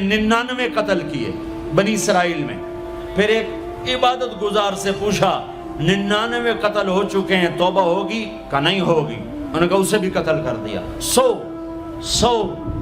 99 قتل کیے بنی اسرائیل میں. پھر ایک عبادت گزار سے پوچھا 99 قتل ہو چکے ہیں توبہ ہوگی؟ کہ نہیں ہوگی. انہوں نے کہا اسے بھی قتل کر دیا. 100.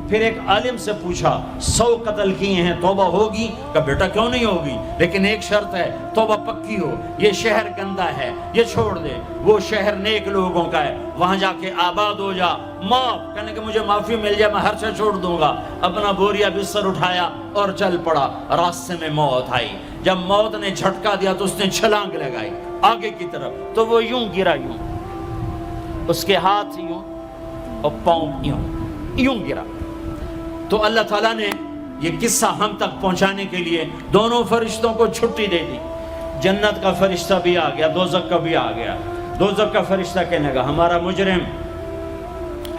پھر ایک عالم سے پوچھا 100 قتل کیے ہیں توبہ ہوگی؟ کہ بیٹا کیوں نہیں ہوگی، لیکن ایک شرط ہے توبہ پکی ہو. یہ شہر گندا ہے یہ چھوڑ دے، وہ شہر نیک لوگوں کا ہے وہاں جا کے آباد ہو جا. معاف کہنے کہ مجھے معافی مل جائے میں ہر شے چھوڑ دوں گا. اپنا بوریا بستر اٹھایا اور چل پڑا. راستے میں موت آئی. جب موت نے جھٹکا دیا تو اس نے چھلانگ لگائی آگے کی طرف، تو وہ یوں گرا، یوں اس کے ہاتھ یوں اور پاؤں یوں گرا. تو اللہ تعالیٰ نے یہ قصہ ہم تک پہنچانے کے لیے دونوں فرشتوں کو چھٹی دے دی. جنت کا فرشتہ بھی آ گیا، دوزخ کا بھی آ گیا. دوزخ کا فرشتہ کہنے لگا ہمارا مجرم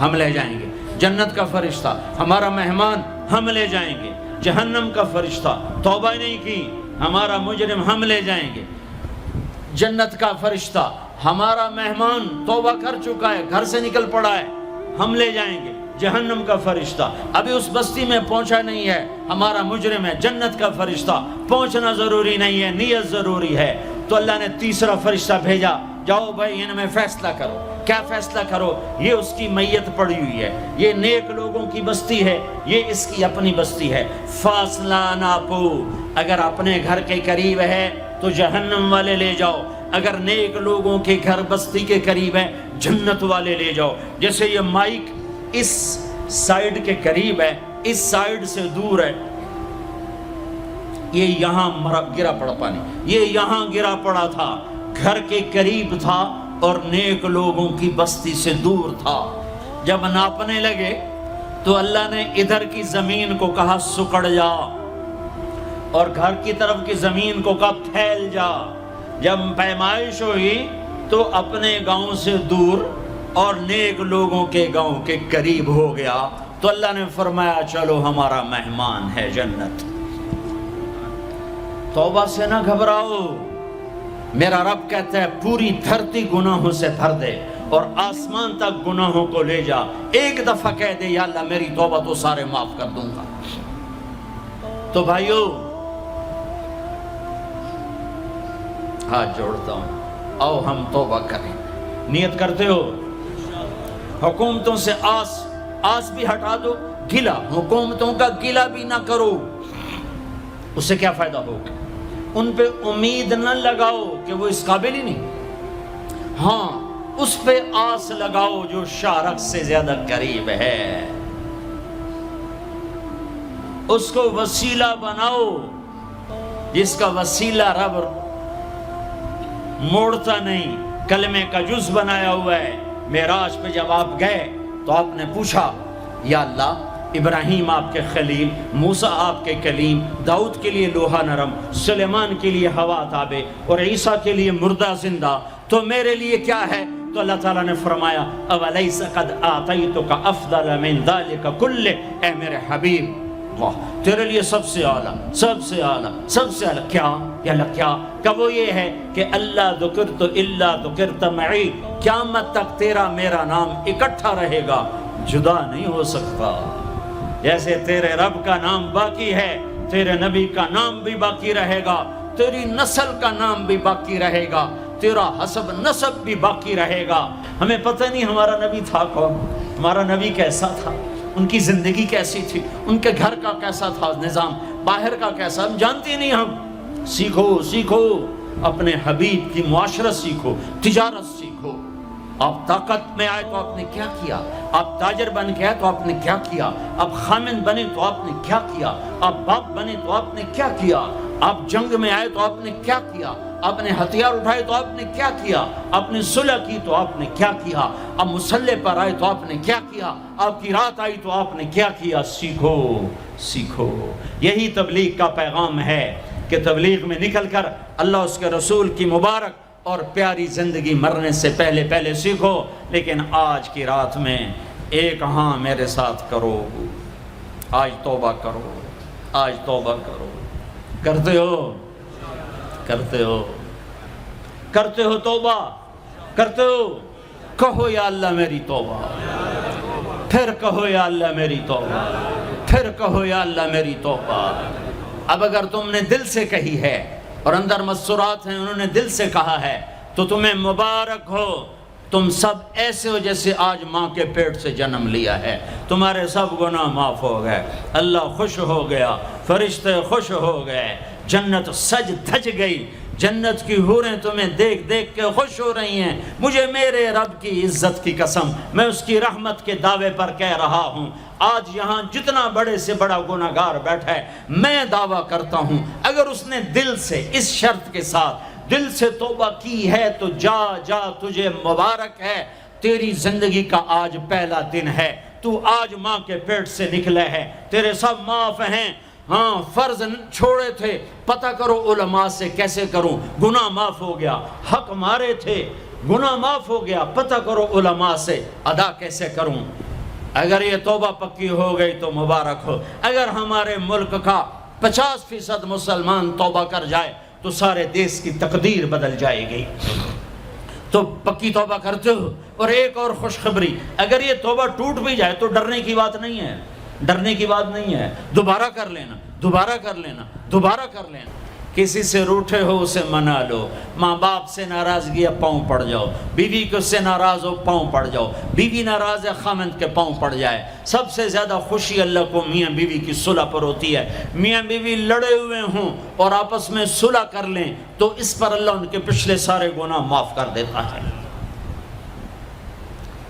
ہم لے جائیں گے. جنت کا فرشتہ ہمارا مہمان ہم لے جائیں گے. جہنم کا فرشتہ توبہ نہیں کی ہمارا مجرم ہم لے جائیں گے. جنت کا فرشتہ ہمارا مہمان توبہ کر چکا ہے گھر سے نکل پڑا ہے ہم لے جائیں گے. جہنم کا فرشتہ ابھی اس بستی میں پہنچا نہیں ہے ہمارا مجرم ہے. جنت کا فرشتہ پہنچنا ضروری نہیں ہے نیت ضروری ہے. تو اللہ نے تیسرا فرشتہ بھیجا، جاؤ بھائی ان میں فیصلہ کرو. کیا فیصلہ کرو؟ یہ اس کی میت پڑی ہوئی ہے، یہ نیک لوگوں کی بستی ہے، یہ اس کی اپنی بستی ہے. فاصلہ ناپو، اگر اپنے گھر کے قریب ہے تو جہنم والے لے جاؤ، اگر نیک لوگوں کے گھر بستی کے قریب ہے جنت والے لے جاؤ. جیسے یہ مائک اس سائیڈ کے قریب ہے، اس سائیڈ سے دور ہے، یہ یہاں گرا پڑا پانی، یہ یہاں گرا پڑا تھا، گھر کے قریب تھا اور نیک لوگوں کی بستی سے دور تھا. جب ناپنے لگے تو اللہ نے ادھر کی زمین کو کہا سکڑ جا، اور گھر کی طرف کی زمین کو کہا پھیل جا. جب پیمائش ہوئی تو اپنے گاؤں سے دور اور نیک لوگوں کے گاؤں کے قریب ہو گیا. تو اللہ نے فرمایا چلو ہمارا مہمان ہے جنت. توبہ سے نہ گھبراؤ، میرا رب کہتا ہے پوری دھرتی گناہوں سے بھر دے اور آسمان تک گناہوں کو لے جا. ایک دفعہ کہہ دے یا اللہ میری توبہ تو سارے معاف کر دوں گا. تو بھائیو ہاتھ جوڑتا ہوں، آؤ ہم توبہ کریں. نیت کرتے ہو؟ حکومتوں سے آس بھی ہٹا دو، گلا حکومتوں کا گلا بھی نہ کرو. اس سے کیا فائدہ ہوگا؟ ان پہ امید نہ لگاؤ کہ وہ اس قابل ہی نہیں. ہاں اس پہ آس لگاؤ جو شارک سے زیادہ قریب ہے. اس کو وسیلہ بناؤ جس کا وسیلہ رب موڑتا نہیں، کلمے کا جز بنایا ہوا ہے. معراج پہ جب آپ گئے تو آپ نے پوچھا یا اللہ ابراہیم آپ کے خلیل، موسیٰ آپ کے کلیم، داؤد کے لیے لوہا نرم، سلیمان کے لیے ہوا تابع اور عیسیٰ کے لیے مردہ زندہ، تو میرے لیے کیا ہے؟ تو اللہ تعالیٰ نے فرمایا اولیس قد آتیتک افضل من ذلک کلہ، اے میرے حبیب واہ تیرے لیے سب سے اعلیٰ سب سے اعلیٰ سب سے اعلیٰ کیا؟ یا اللہ کیا؟ کہ وہ یہ ہے کہ اللہ ذکرت الا ذکرت معی، قیامت تک تیرا میرا نام اکٹھا رہے گا، جدا نہیں ہو سکتا. جیسے تیرے رب کا نام باقی ہے تیرے نبی کا نام بھی باقی رہے گا، تیری نسل کا نام بھی باقی رہے گا، تیرا حسب نسب بھی باقی رہے گا. ہمیں پتہ نہیں ہمارا نبی تھا کون، ہمارا نبی کیسا تھا، ان کی زندگی کیسی تھی، ان کے گھر کا کیسا تھا نظام، باہر کا کیسا، ہم جانتے نہیں. ہم سیکھو اپنے حبیب کی معاشرت سیکھو، تجارت سیکھو. آپ طاقت میں آئے تو آپ نے کیا کیا، آپ تاجر بن کے آئے تو آپ نے کیا کیا، آپ خامن بنے تو آپ نے کیا کیا، آپ باپ بنے تو آپ نے کیا کیا، آپ جنگ میں آئے تو آپ نے کیا کیا، آپ نے ہتھیار اٹھائے تو آپ نے کیا کیا، آپ نے صلح کی تو آپ نے کیا کیا، آپ مسلح پر آئے تو آپ نے کیا کیا، آپ کی رات آئی تو آپ نے کیا کیا. سیکھو. یہی تبلیغ کا پیغام ہے کہ تبلیغ میں نکل کر اللہ اس کے رسول کی مبارک اور پیاری زندگی مرنے سے پہلے سیکھو. لیکن آج کی رات میں ایک ہاں میرے ساتھ کرو، آج توبہ کرو، آج توبہ کرو. کرتے ہو توبہ کرتے ہو؟ کہو یا اللہ میری توبہ، پھر کہو یا اللہ میری توبہ. پھر کہو یا اللہ میری توبہ۔ اب اگر تم نے دل سے کہی ہے اور اندر مسرات ہیں انہوں نے دل سے کہا ہے تو تمہیں مبارک ہو، تم سب ایسے ہو جیسے آج ماں کے پیٹ سے جنم لیا ہے، تمہارے سب گناہ معاف ہو گئے، اللہ خوش ہو گیا، فرشتے خوش ہو گئے، جنت سج دھج گئی، جنت کی حوریں تمہیں دیکھ دیکھ کے خوش ہو رہی ہیں۔ مجھے میرے رب کی عزت کی قسم، میں اس کی رحمت کے دعوے پر کہہ رہا ہوں، آج یہاں جتنا بڑے سے بڑا گناہگار بیٹھا ہے، میں دعویٰ کرتا ہوں اگر اس نے دل سے اس شرط کے ساتھ دل سے توبہ کی ہے تو جا جا تجھے مبارک ہے، تیری زندگی کا آج پہلا دن ہے، تو آج ماں کے پیٹ سے نکلے ہے، تیرے سب معاف ہیں۔ ہاں فرض چھوڑے تھے، پتہ کرو علماء سے کیسے کروں، گناہ معاف ہو گیا، حق مارے تھے گناہ معاف ہو گیا، پتہ کرو علماء سے ادا کیسے کروں۔ اگر یہ توبہ پکی ہو گئی تو مبارک ہو۔ اگر ہمارے ملک کا 50% مسلمان توبہ کر جائے تو سارے دیش کی تقدیر بدل جائے گی۔ تو پکی توبہ کرتے ہو۔ اور ایک اور خوشخبری، اگر یہ توبہ ٹوٹ بھی جائے تو ڈرنے کی بات نہیں ہے، ڈرنے کی بات نہیں ہے، دوبارہ کر لینا، دوبارہ کر لینا، دوبارہ کر لینا۔ کسی سے روٹھے ہو اسے منا لو، ماں باپ سے ناراضگی ہے پاؤں پڑ جاؤ، بیوی کو سے ناراض ہو پاؤں پڑ جاؤ، بیوی ناراض ہے خامند کے پاؤں پڑ جائے۔ سب سے زیادہ خوشی اللہ کو میاں بیوی کی صلح پر ہوتی ہے۔ میاں بیوی لڑے ہوئے ہوں اور آپس میں صلح کر لیں تو اس پر اللہ ان کے پچھلے سارے گناہ معاف کر دیتا ہے۔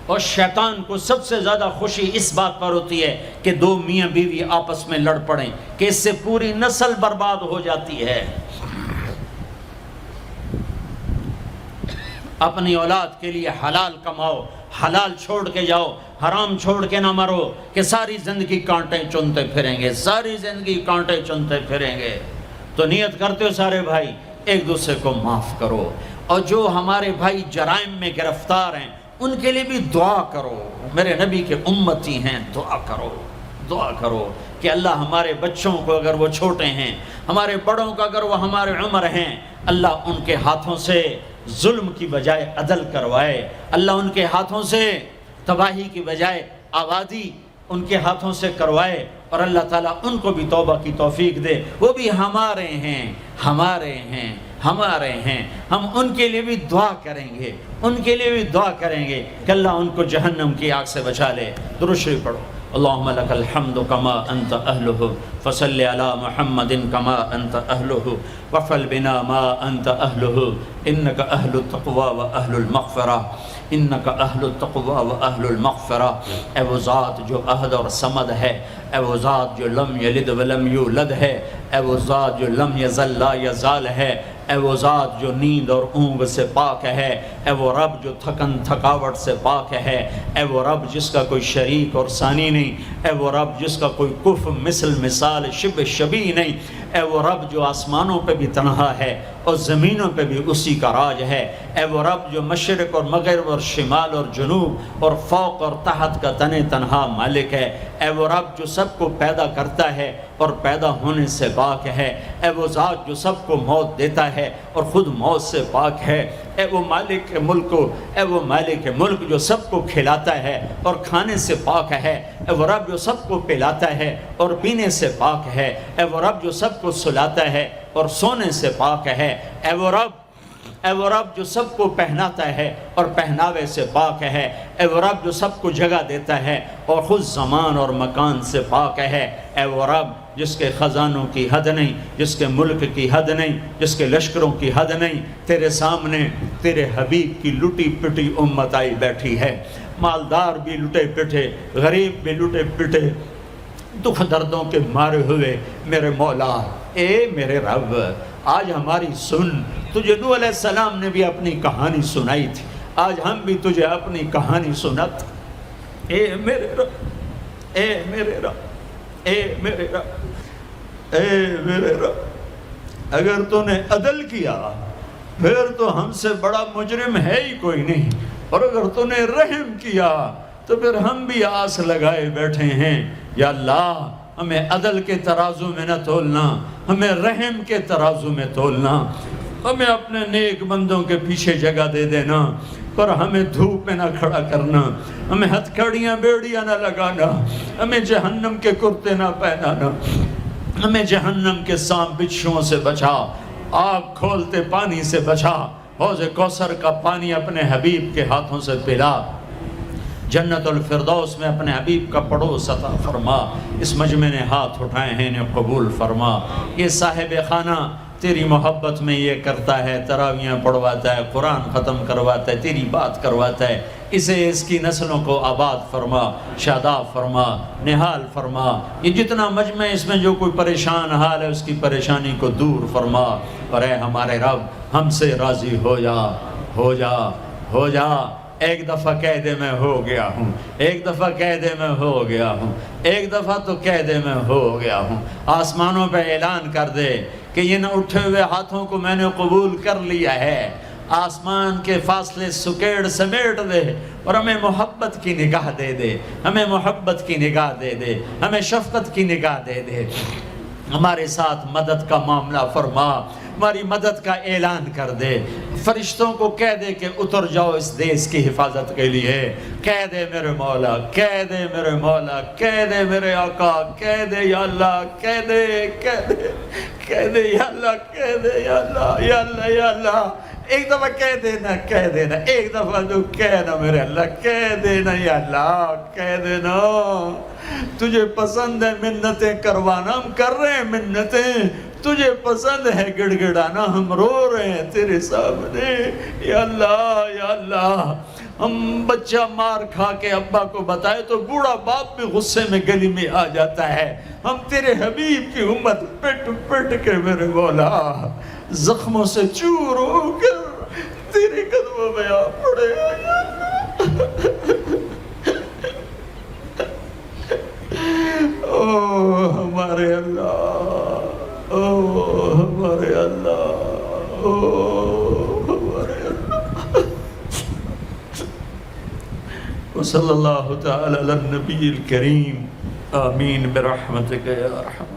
اور شیطان کو سب سے زیادہ خوشی اس بات پر ہوتی ہے کہ دو میاں بیوی آپس میں لڑ پڑیں، کہ اس سے پوری نسل برباد ہو جاتی ہے۔ اپنی اولاد کے لیے حلال کماؤ، حلال چھوڑ کے جاؤ، حرام چھوڑ کے نہ مرو کہ ساری زندگی کانٹے چنتے پھریں گے، ساری زندگی کانٹے چنتے پھریں گے۔ تو نیت کرتے ہو سارے بھائی ایک دوسرے کو معاف کرو، اور جو ہمارے بھائی جرائم میں گرفتار ہیں ان کے لیے بھی دعا کرو، میرے نبی کے امتی ہیں، دعا کرو، دعا کرو کہ اللہ ہمارے بچوں کو اگر وہ چھوٹے ہیں، ہمارے بڑوں کو اگر وہ ہمارے عمر ہیں، اللہ ان کے ہاتھوں سے ظلم کی بجائے عدل کروائے، اللہ ان کے ہاتھوں سے تباہی کی بجائے آبادی ان کے ہاتھوں سے کروائے، اور اللہ تعالیٰ ان کو بھی توبہ کی توفیق دے۔ وہ بھی ہمارے ہیں، ہمارے ہیں، ہمارے ہیں، ہم ان کے لیے بھی دعا کریں گے، ان کے لیے بھی دعا کریں گے کہ اللہ ان کو جہنم کی آگ سے بچا لے۔ درود شریف پڑھو۔ اللہم لک الحمد کما انت اہلہ فصل علی محمد کما انت اہلہ وفعل بنا ما انت اہلہ انک اہل التقوی و اہل المغفرہ، انک اہل التقوی و اہل المغفرہ۔ اے وہ ذات جو احد اور صمد ہے، اے وہ ذات جو لم یلد ولم یولد ہے، اے وہ ذات جو لم یزل لا یزال ہے، اے وہ ذات جو نیند اور اونگ سے پاک ہے، اے وہ رب جو تھکن تھکاوٹ سے پاک ہے، اے وہ رب جس کا کوئی شریک اور ثانی نہیں، اے وہ رب جس کا کوئی کف مثل مثال شبہ شبیہ نہیں، اے وہ رب جو آسمانوں پہ بھی تنہا ہے اور زمینوں پہ بھی اسی کا راج ہے، اے وہ رب جو مشرق اور مغرب اور شمال اور جنوب اور فوق اور تحت کا تنہا مالک ہے، اے وہ رب جو سب کو پیدا کرتا ہے اور پیدا ہونے سے پاک ہے، اے وہ ذات جو سب کو موت دیتا ہے اور خود موت سے پاک ہے، اے وہ مالک ملک، اے وہ مالک ملک جو سب کو کھلاتا ہے اور کھانے سے پاک ہے، اے وہ رب جو سب کو پلاتا ہے اور پینے سے پاک ہے، اے وہ رب جو سب کو سلاتا ہے اور سونے سے پاک ہے، اے وہ رب جو سب کو پہناتا ہے اور پہناوے سے پاک ہے، اے وہ رب جو سب کو جگہ دیتا ہے اور خود زمان اور مکان سے پاک ہے، اے وہ رب جس کے خزانوں کی حد نہیں، جس کے ملک کی حد نہیں، جس کے لشکروں کی حد نہیں، تیرے سامنے تیرے حبیب کی لٹی پٹی امت آئی بیٹھی ہے، مالدار بھی لٹے پٹے، غریب بھی لٹے پٹے، دکھ دردوں کے مارے ہوئے میرے مولا، اے میرے رب آج ہماری سن۔ تجھے نوح علیہ السلام نے بھی اپنی کہانی سنائی تھی، آج ہم بھی تجھے اپنی کہانی سنات۔ اے میرے رب، اے میرے رب، اے میرے رب، اے میرے رب، اگر تو نے عدل کیا پھر تو ہم سے بڑا مجرم ہے ہی کوئی نہیں، اور اگر تو نے رحم کیا تو پھر ہم بھی آس لگائے بیٹھے ہیں۔ یا اللہ ہمیں عدل کے ترازو میں نہ تولنا، ہمیں رحم کے ترازو میں تولنا، ہمیں اپنے نیک بندوں کے پیچھے جگہ دے دینا، پر ہمیں دھوپ میں نہ کھڑا کرنا، ہمیں ہتھکڑیاں بیڑیاں نہ لگانا، ہمیں جہنم کے کرتے نہ پہنانا، ہمیں جہنم کے سانپ بچھوؤں سے بچا، آگ کھولتے پانی سے بچا، حوض کوثر کا پانی اپنے حبیب کے ہاتھوں سے پلا، جنت الفردوس میں اپنے حبیب کا پڑوس عطا فرما، اس مجمع نے ہاتھ اٹھائے ہیں انہیں قبول فرما۔ یہ صاحب خانہ تیری محبت میں یہ کرتا ہے، تراویاں پڑھواتا ہے، قرآن ختم کرواتا ہے، تیری بات کرواتا ہے، اسے اس کی نسلوں کو آباد فرما، شاداب فرما، نہال فرما۔ یہ جتنا مجمع اس میں جو کوئی پریشان حال ہے اس کی پریشانی کو دور فرما، اور اے ہمارے رب ہم سے راضی ہو جا، ہو جا، ہو جا۔ ایک دفعہ کہہ دے میں ہو گیا ہوں، ایک دفعہ کہہ دے میں ہو گیا ہوں، ایک دفعہ تو کہہ دے میں ہو گیا ہوں۔ آسمانوں پہ اعلان کر دے کہ یہ نہ اٹھے ہوئے ہاتھوں کو میں نے قبول کر لیا ہے، آسمان کے فاصلے سکیڑ سمیٹ دے اور ہمیں محبت کی نگاہ دے دے، ہمیں محبت کی نگاہ دے دے، ہمیں شفقت کی نگاہ دے دے، ہمارے ساتھ مدد کا معاملہ فرما، ہماری مدد کا اعلان کر دے، فرشتوں کو کہہ دے کہ اتر جاؤ اس دیس کی حفاظت کے لیے، کہہ دے میرے مولا، کہہ دے میرے مولا، کہہ دے میرے آقا، کہہ دے یا اللہ، کہہ دے، کہہ دے، کہہ دے یا اللہ، کہہ دے یا اللہ، یا اللہ، یا اللہ۔ ایک دفعہ کہہ دینا، کہہ دینا، ایک دفعہ تو کہنا میرے اللہ، کہہ دینا یا اللہ، کہہ دینا۔ تجھے پسند ہے منتیں کروانا، ہم کر رہے ہیں منتیں، تجھے پسند ہے گڑ گڑانا، ہم رو رہے ہیں تیرے سامنے، یا اللہ، یا اللہ۔ ہم بچہ مار کھا کے ابا کو بتائے تو بوڑھا باپ بھی غصے میں گلی میں آ جاتا ہے، ہم تیرے حبیب کی امت پٹ پٹ کے میرے مولا زخموں سے چور ہو کر تیرے قدموں میں آ پڑے۔ او ہمارے اللہ، او ہمارے اللہ، او ہمارے اللہ۔ وصلی اللہ تعالی علی النبی الکریم، آمین برحمتک یا ارحم۔